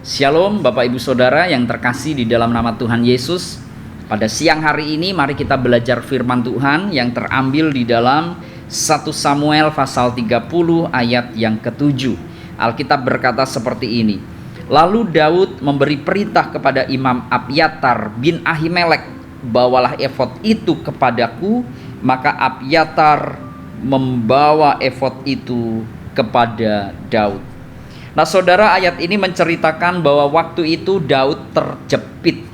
Shalom Bapak Ibu Saudara yang terkasih di dalam nama Tuhan Yesus. Pada siang hari ini mari kita belajar firman Tuhan yang terambil di dalam 1 Samuel pasal 30 ayat yang ke-7. Alkitab berkata seperti ini. Lalu Daud memberi perintah kepada Imam Abyatar bin Ahimelek, bawalah efod itu kepadaku. Maka Abyatar membawa efod itu kepada Daud. Nah saudara, ayat ini menceritakan bahwa waktu itu Daud terjepit.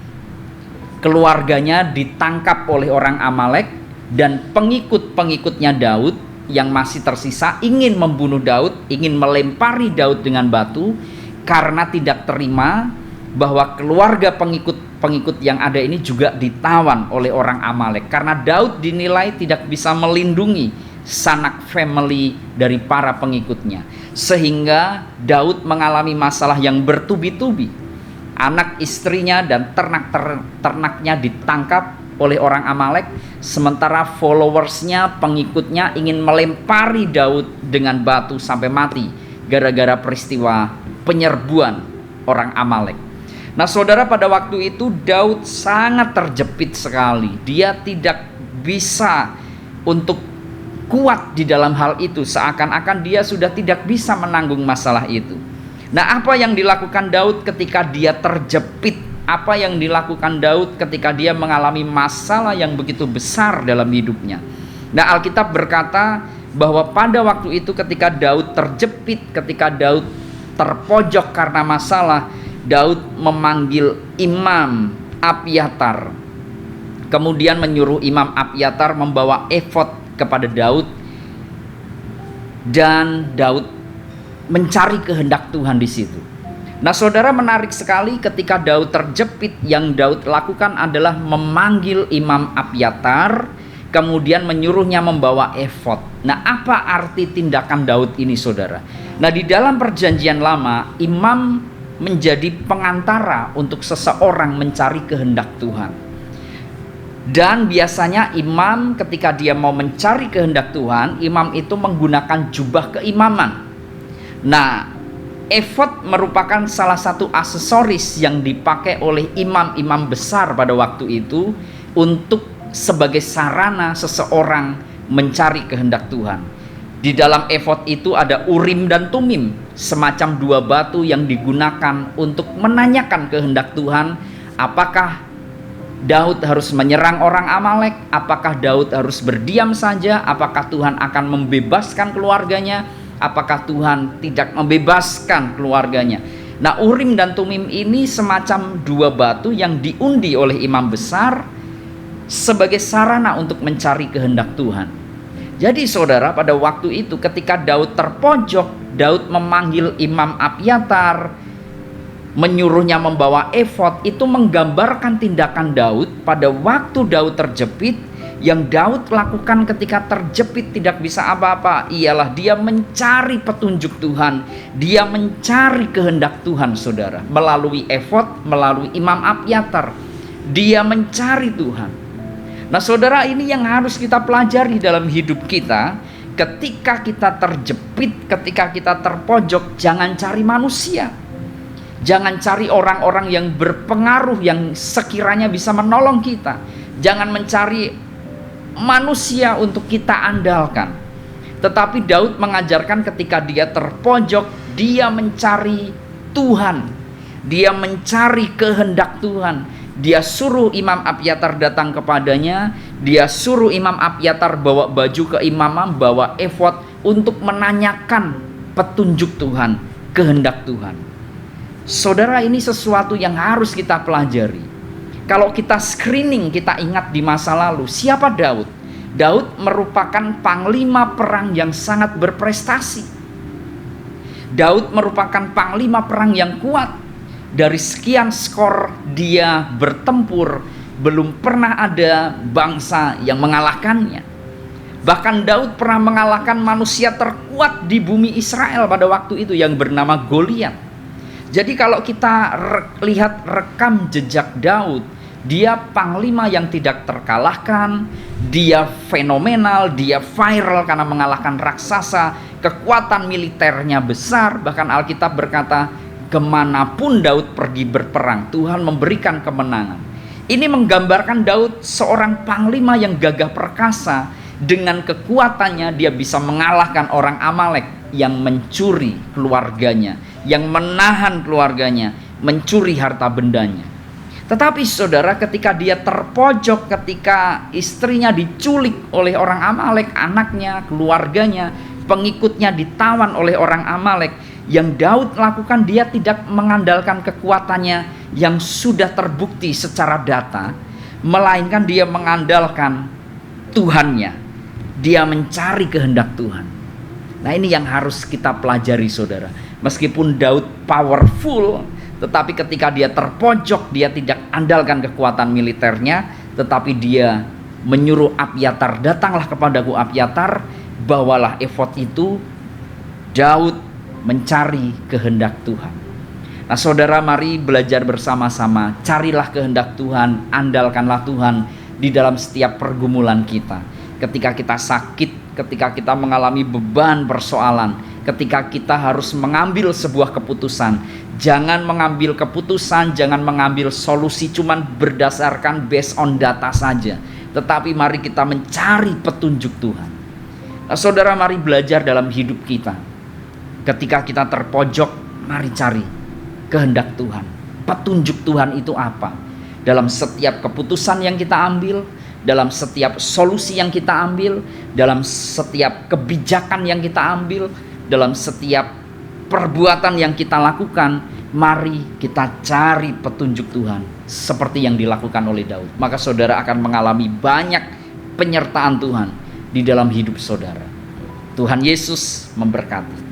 Keluarganya ditangkap oleh orang Amalek, dan pengikut-pengikutnya Daud yang masih tersisa ingin membunuh Daud, ingin melempari Daud dengan batu, karena tidak terima bahwa keluarga pengikut yang ada ini juga ditawan oleh orang Amalek. Karena Daud dinilai tidak bisa melindungi sanak family dari para pengikutnya, sehingga Daud mengalami masalah yang bertubi-tubi. Anak istrinya dan ternaknya ditangkap oleh orang Amalek, sementara followersnya, pengikutnya ingin melempari Daud dengan batu sampai mati gara-gara peristiwa penyerbuan orang Amalek. Nah saudara, pada waktu itu Daud sangat terjepit sekali. Dia tidak bisa untuk kuat di dalam hal itu, seakan-akan dia sudah tidak bisa menanggung masalah itu. Nah, apa yang dilakukan Daud ketika dia terjepit? Apa yang dilakukan Daud ketika dia mengalami masalah yang begitu besar dalam hidupnya? Nah, Alkitab berkata bahwa pada waktu itu ketika Daud terjepit, ketika Daud terpojok karena masalah, Daud memanggil Imam Abyatar. Kemudian menyuruh Imam Abyatar membawa efod kepada Daud, dan Daud mencari kehendak Tuhan di situ. Nah, saudara, menarik sekali ketika Daud terjepit, yang Daud lakukan adalah memanggil Imam Abyatar, kemudian menyuruhnya membawa efod. Nah, apa arti tindakan Daud ini, saudara? Nah, di dalam Perjanjian Lama, imam menjadi pengantara untuk seseorang mencari kehendak Tuhan. Dan biasanya imam ketika dia mau mencari kehendak Tuhan, imam itu menggunakan jubah keimaman. Nah, efod merupakan salah satu aksesoris yang dipakai oleh imam-imam besar pada waktu itu untuk sebagai sarana seseorang mencari kehendak Tuhan. Di dalam efod itu ada urim dan tumim, semacam dua batu yang digunakan untuk menanyakan kehendak Tuhan. Apakah Daud harus menyerang orang Amalek? Apakah Daud harus berdiam saja? Apakah Tuhan akan membebaskan keluarganya? Apakah Tuhan tidak membebaskan keluarganya? Nah, urim dan tumim ini semacam dua batu yang diundi oleh imam besar sebagai sarana untuk mencari kehendak Tuhan. Jadi saudara, pada waktu itu ketika Daud terpojok, Daud memanggil Imam Abyatar, menyuruhnya membawa efod. Itu menggambarkan tindakan Daud pada waktu Daud terjepit. Yang Daud lakukan ketika terjepit tidak bisa apa-apa, ialah dia mencari petunjuk Tuhan, dia mencari kehendak Tuhan, saudara, melalui efod, melalui Imam Abyatar. Dia mencari Tuhan. Nah saudara, ini yang harus kita pelajari dalam hidup kita. Ketika kita terjepit, ketika kita terpojok, jangan cari manusia. Jangan cari orang-orang yang berpengaruh, yang sekiranya bisa menolong kita. Jangan mencari manusia untuk kita andalkan. Tetapi Daud mengajarkan ketika dia terpojok, dia mencari Tuhan. Dia mencari kehendak Tuhan. Dia suruh Imam Abyatar datang kepadanya. Dia suruh Imam Abyatar bawa baju keimaman, bawa efod untuk menanyakan petunjuk Tuhan, kehendak Tuhan. Saudara, ini sesuatu yang harus kita pelajari. Kalau kita screening, kita ingat di masa lalu, siapa Daud? Daud merupakan panglima perang yang sangat berprestasi. Daud merupakan panglima perang yang kuat. Dari sekian skor dia bertempur, belum pernah ada bangsa yang mengalahkannya. Bahkan Daud pernah mengalahkan manusia terkuat di bumi Israel pada waktu itu yang bernama Goliat. Jadi kalau kita lihat rekam jejak Daud, dia panglima yang tidak terkalahkan, dia fenomenal, dia viral karena mengalahkan raksasa, kekuatan militernya besar. Bahkan Alkitab berkata Kemanapun Daud pergi berperang, Tuhan memberikan kemenangan. Ini menggambarkan Daud seorang panglima yang gagah perkasa. Dengan kekuatannya dia bisa mengalahkan orang Amalek yang mencuri keluarganya, yang menahan keluarganya, mencuri harta bendanya. Tetapi saudara, ketika dia terpojok, ketika istrinya diculik oleh orang Amalek, anaknya, keluarganya, pengikutnya ditawan oleh orang Amalek, yang Daud lakukan, dia tidak mengandalkan kekuatannya yang sudah terbukti secara data, melainkan dia mengandalkan Tuhannya. Dia mencari kehendak Tuhan. Nah, ini yang harus kita pelajari saudara. Meskipun Daud powerful, tetapi ketika dia terpojok, dia tidak andalkan kekuatan militernya, tetapi dia menyuruh Abyatar, datanglah kepadaku Abyatar, bawalah efod itu. Daud mencari kehendak Tuhan. Nah saudara, mari belajar bersama-sama. Carilah kehendak Tuhan, andalkanlah Tuhan di dalam setiap pergumulan kita. Ketika kita sakit, ketika kita mengalami beban persoalan, ketika kita harus mengambil sebuah keputusan, jangan mengambil keputusan, jangan mengambil solusi cuman berdasarkan based on data saja, tetapi mari kita mencari petunjuk Tuhan. Nah, saudara, mari belajar dalam hidup kita. Ketika kita terpojok, mari cari kehendak Tuhan. Petunjuk Tuhan itu apa? Dalam setiap keputusan yang kita ambil, dalam setiap solusi yang kita ambil, dalam setiap kebijakan yang kita ambil, dalam setiap perbuatan yang kita lakukan, mari kita cari petunjuk Tuhan seperti yang dilakukan oleh Daud. Maka saudara akan mengalami banyak penyertaan Tuhan di dalam hidup saudara. Tuhan Yesus memberkati.